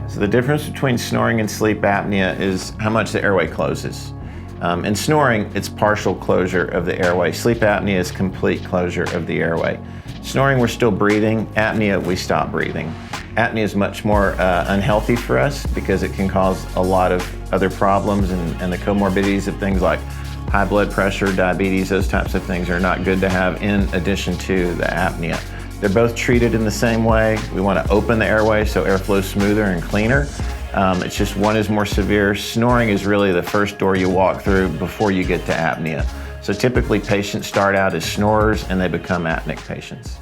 So the difference between snoring and sleep apnea is how much the airway closes. In snoring, it's partial closure of the airway. Sleep apnea is complete closure of the airway. Snoring, we're still breathing. Apnea, we stop breathing. Apnea is much more unhealthy for us because it can cause a lot of other problems, and the comorbidities of things like high blood pressure, diabetes, those types of things are not good to have in addition to the apnea. They're both treated in the same way. We want to open the airway so air flows smoother and cleaner. It's just one is more severe. Snoring is really the first door you walk through before you get to apnea. So typically patients start out as snorers and they become apneic patients.